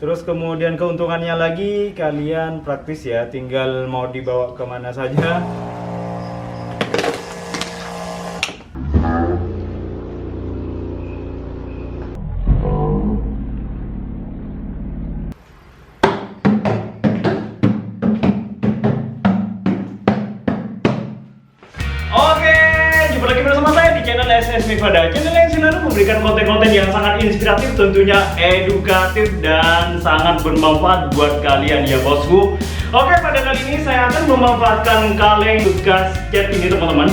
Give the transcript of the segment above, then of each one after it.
Terus kemudian keuntungannya lagi, kalian praktis ya, tinggal mau dibawa kemana saja. Oke, jumpa lagi bersama saya di channel SS Mifada. Channel yang selalu memberikan konten-konten yang sangat inspiratif, tentunya edukatif dan sangat bermanfaat buat kalian ya bosku. Oke, pada kali ini saya akan memanfaatkan kaleng bekas cat ini teman-teman.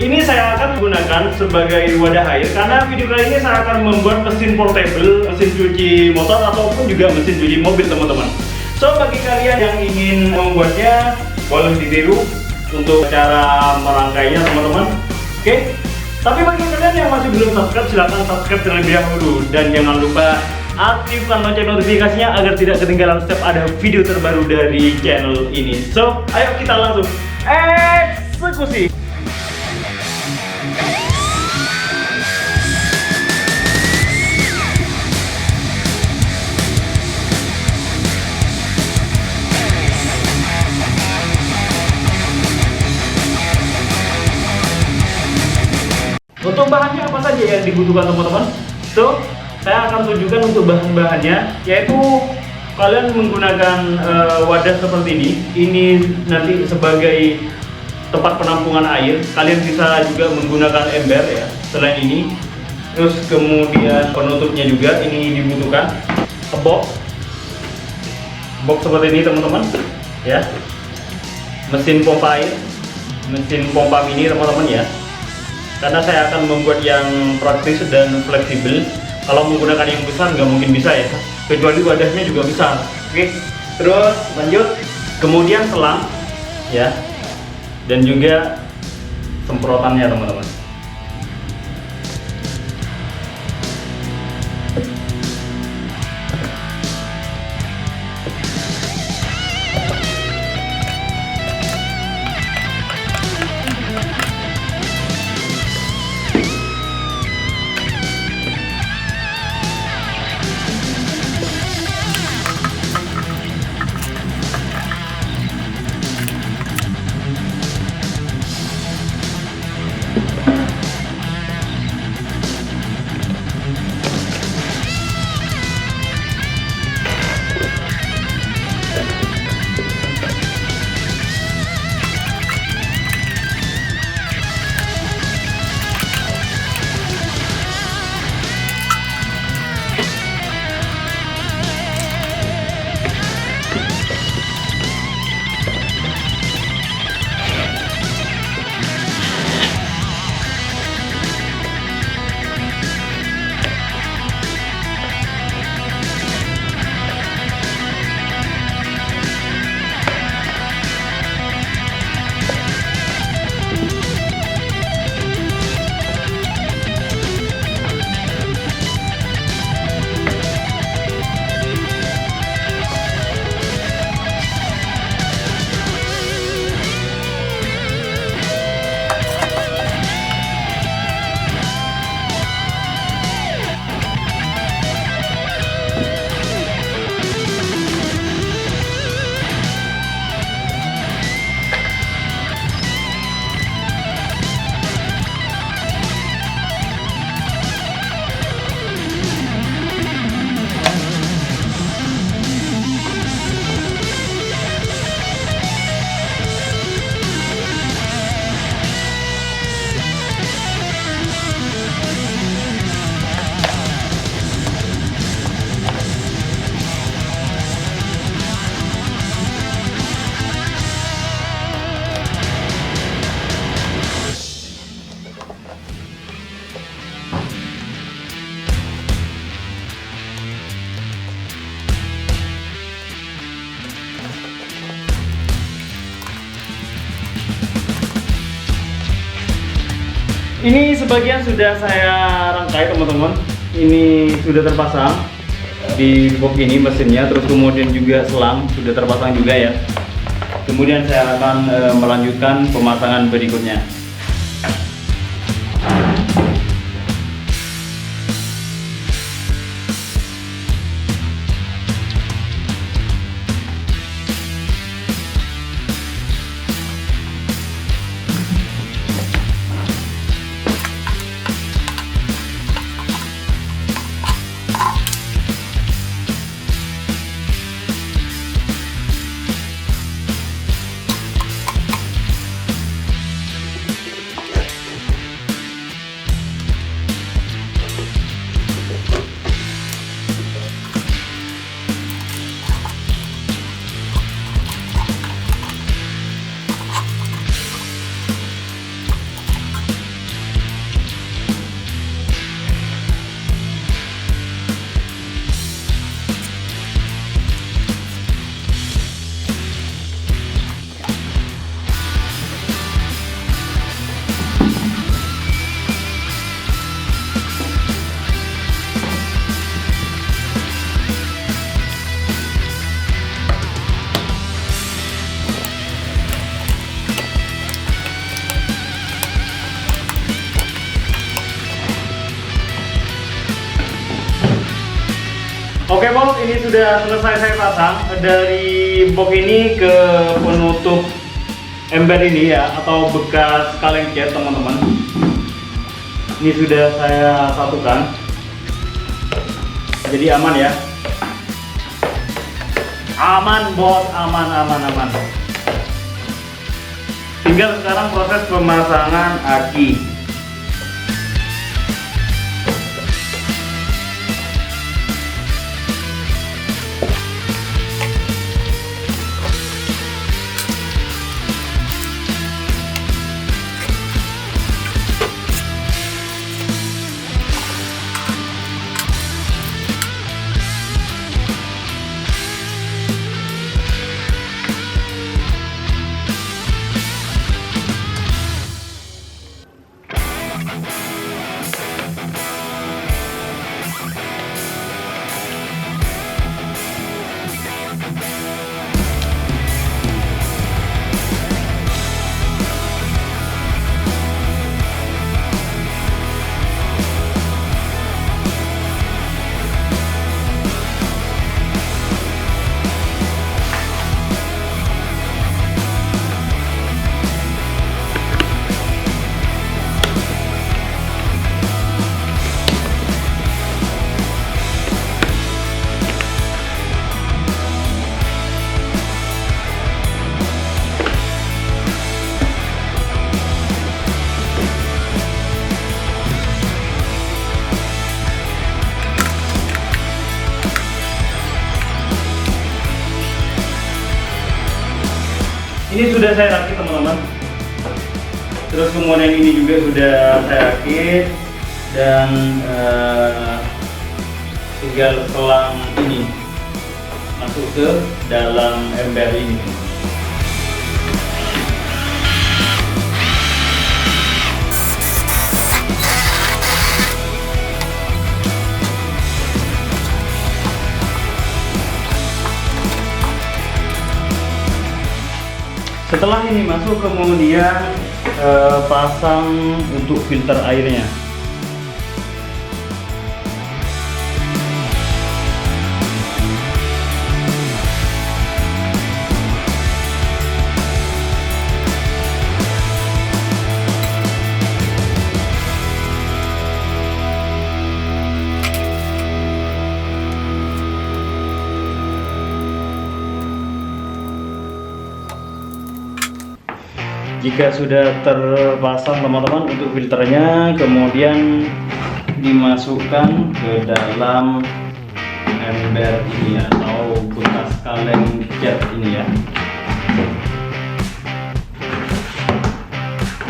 Ini saya akan gunakan sebagai wadah air karena video kali ini saya akan membuat mesin portable, mesin cuci motor ataupun juga mesin cuci mobil teman-teman. So, bagi kalian yang ingin membuatnya, boleh ditiru untuk cara merangkainya teman-teman. Oke. Tapi bagi kalian yang masih belum subscribe, silahkan subscribe terlebih dahulu dan jangan lupa aktifkan lonceng notifikasinya agar tidak ketinggalan setiap ada video terbaru dari channel ini. So, ayo kita langsung eksekusi. Untuk bahannya apa saja yang dibutuhkan teman-teman? So, saya akan tunjukkan untuk bahan-bahannya, yaitu kalian menggunakan wadah seperti ini. Ini nanti sebagai tempat penampungan air. Kalian bisa juga menggunakan ember ya. Selain ini, terus kemudian penutupnya juga ini dibutuhkan. Box seperti ini teman-teman, ya. Mesin pompa air, mesin pompa mini teman-teman ya. Karena saya akan membuat yang praktis dan fleksibel. Kalau menggunakan yang besar nggak mungkin bisa ya, kecuali wadahnya juga besar. Oke, terus lanjut. Kemudian selang ya, dan juga semprotannya teman-teman. Ini sebagian sudah saya rangkai teman-teman. Ini sudah terpasang di box ini mesinnya, terus kemudian juga selang sudah terpasang juga ya. Kemudian saya akan melanjutkan pemasangan berikutnya. bos, ini sudah selesai saya pasang. Dari box ini ke penutup ember ini ya, atau bekas kaleng cat teman-teman. Ini sudah saya satukan. Jadi aman ya. Aman bos, aman. Tinggal sekarang proses pemasangan aki. Ini sudah saya rakit teman-teman. Terus kemudian ini juga sudah saya rakit dan tinggal selang ini masuk ke dalam ember ini. Setelah ini masuk, kemudian pasang untuk filter airnya. Jika sudah terpasang teman-teman untuk filternya, kemudian dimasukkan ke dalam ember ini atau bekas kaleng cat ini ya.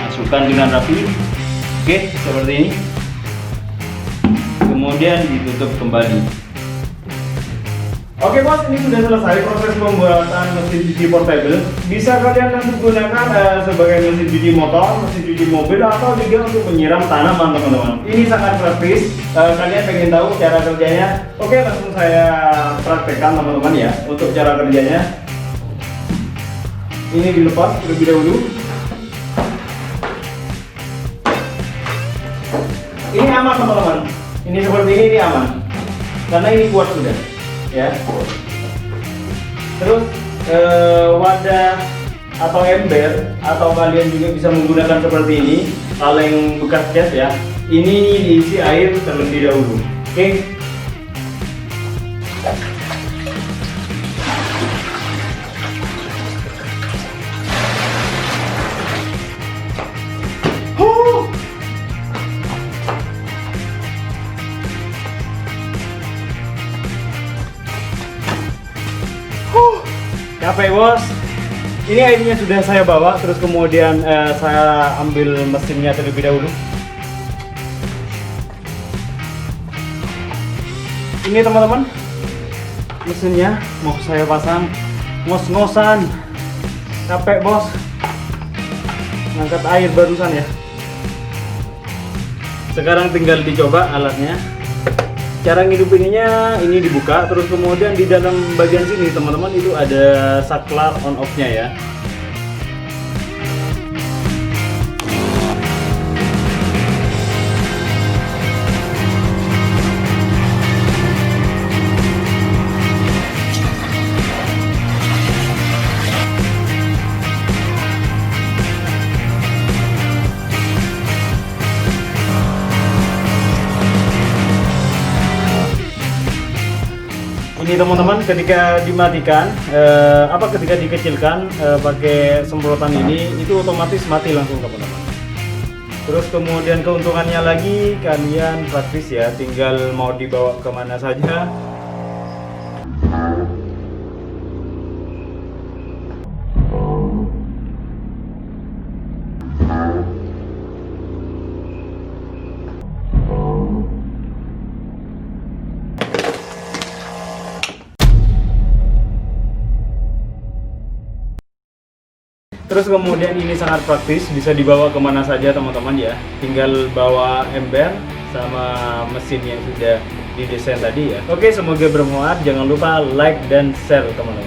Masukkan dengan rapi. Oke, seperti ini. Kemudian ditutup kembali. Oke bos, ini sudah selesai proses pembuatan mesin cuci portable. Bisa kalian nanti gunakan sebagai mesin cuci motor, mesin cuci mobil, atau juga untuk menyiram tanaman teman-teman. Ini sangat praktis. Kalian pengen tahu cara kerjanya? Oke, langsung saya praktekkan teman-teman ya. Untuk cara kerjanya, ini dilepas terlebih dahulu. Ini aman teman-teman. Ini seperti ini aman, karena ini kuat sudah. Ya, terus wadah atau ember, atau kalian juga bisa menggunakan seperti ini kaleng bekas cat ya. Ini diisi air terlebih dahulu. Oke. Capek bos. Ini airnya sudah saya bawa, terus kemudian saya ambil mesinnya terlebih dahulu. Ini teman-teman, mesinnya mau saya pasang. Ngos-ngosan, capek bos, ngangkat air barusan ya. Sekarang tinggal dicoba alatnya. Cara ngidupinnya, ini dibuka, terus kemudian di dalam bagian sini teman-teman itu ada saklar on off-nya ya. Nih teman-teman, ketika dimatikan, ketika dikecilkan pakai semprotan ini, itu otomatis mati langsung teman-teman. Terus kemudian keuntungannya lagi, kalian praktis ya, tinggal mau dibawa kemana saja. Terus kemudian ini sangat praktis, bisa dibawa kemana saja teman-teman ya. Tinggal bawa ember sama mesin yang sudah didesain tadi ya. Oke, semoga bermanfaat. Jangan lupa like dan share teman-teman.